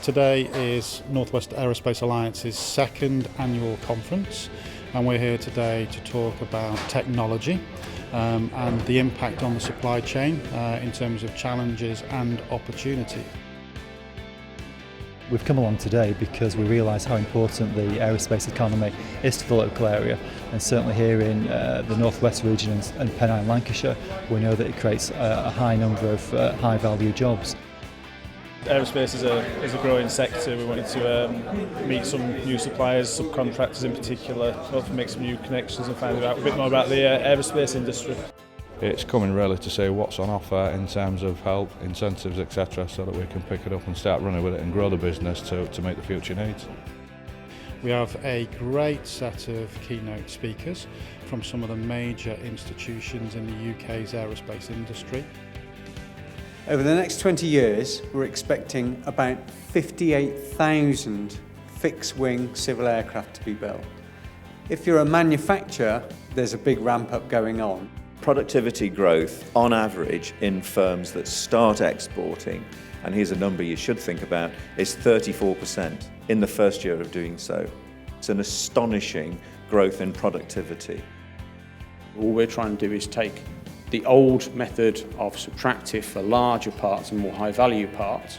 Today is North West Aerospace Alliance's second annual conference, and we're here today to talk about technology and the impact on the supply chain in terms of challenges and opportunity. We've come along today because we realise how important the aerospace economy is to the local area, and certainly here in the North West region and Pennine, Lancashire, we know that it creates a high number of high value jobs. Aerospace is a growing sector. We wanted to meet some new suppliers, subcontractors in particular, hopefully make some new connections and find out a bit more about the aerospace industry. It's coming really to see what's on offer in terms of help, incentives, etc., so that we can pick it up and start running with it and grow the business to meet the future needs. We have a great set of keynote speakers from some of the major institutions in the UK's aerospace industry. Over the next 20 years, we're expecting about 58,000 fixed-wing civil aircraft to be built. If you're a manufacturer, there's a big ramp-up going on. Productivity growth on average in firms that start exporting, and here's a number you should think about, is 34% in the first year of doing so. It's an astonishing growth in productivity. All we're trying to do is take the old method of subtractive for larger parts and more high value parts,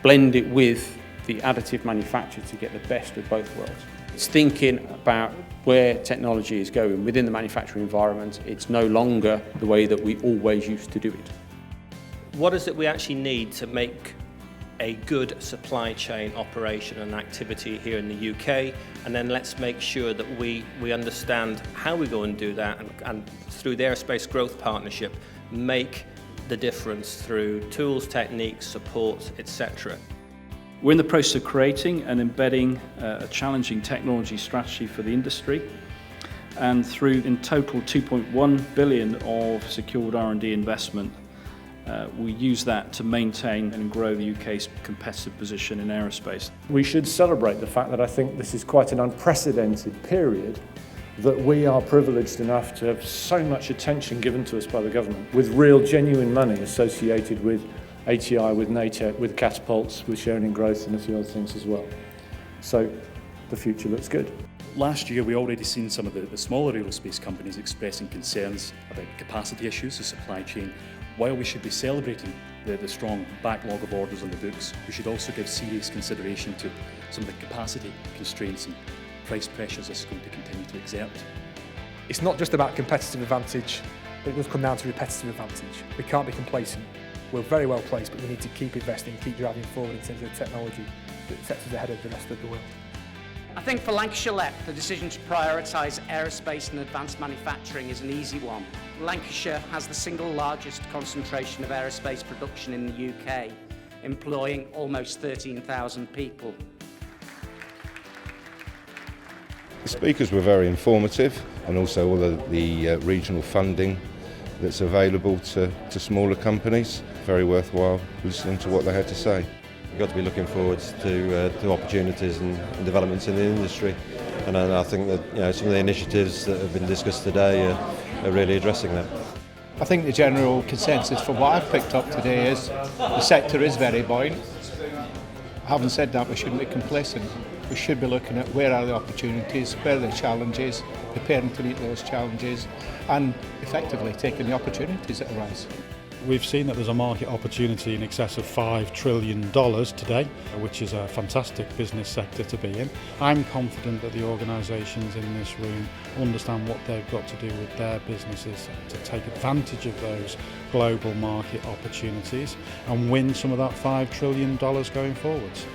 blend it with the additive manufacture to get the best of both worlds. It's thinking about where technology is going within the manufacturing environment. It's no longer the way that we always used to do it. What is it we actually need to make a good supply chain operation and activity here in the UK, and then let's make sure that we understand how we go and do that, and through the Aerospace Growth Partnership make the difference through tools, techniques, support, etc. We're in the process of creating and embedding a challenging technology strategy for the industry, and through in total 2.1 billion of secured R&D investment, we use that to maintain and grow the UK's competitive position in aerospace. We should celebrate the fact that I think this is quite an unprecedented period, that we are privileged enough to have so much attention given to us by the government, with real genuine money associated with ATI, with NATO, with catapults, with sharing in growth and a few other things as well. So the future looks good. Last year we already seen some of the smaller aerospace companies expressing concerns about capacity issues, the supply chain. While we should be celebrating the strong backlog of orders on the books, we should also give serious consideration to some of the capacity constraints and price pressures this is going to continue to exert. It's not just about competitive advantage, it does come down to repetitive advantage. We can't be complacent. We're very well placed, but we need to keep investing, keep driving forward in terms of technology that sets us ahead of the rest of the world. I think for Lancashire LEP, the decision to prioritise aerospace and advanced manufacturing is an easy one. Lancashire has the single largest concentration of aerospace production in the UK, employing almost 13,000 people. The speakers were very informative, and also all the regional funding that's available to smaller companies. Very worthwhile listening to what they had to say. We've got to be looking forward to opportunities and developments in the industry, and I think that some of the initiatives that have been discussed today are really addressing that. I think the general consensus from what I've picked up today is the sector is very buoyant. Having said that, we shouldn't be complacent. We should be looking at where are the opportunities, where are the challenges, preparing to meet those challenges, and effectively taking the opportunities that arise. We've seen that there's a market opportunity in excess of $5 trillion today, which is a fantastic business sector to be in. I'm confident that the organisations in this room understand what they've got to do with their businesses to take advantage of those global market opportunities and win some of that $5 trillion going forwards.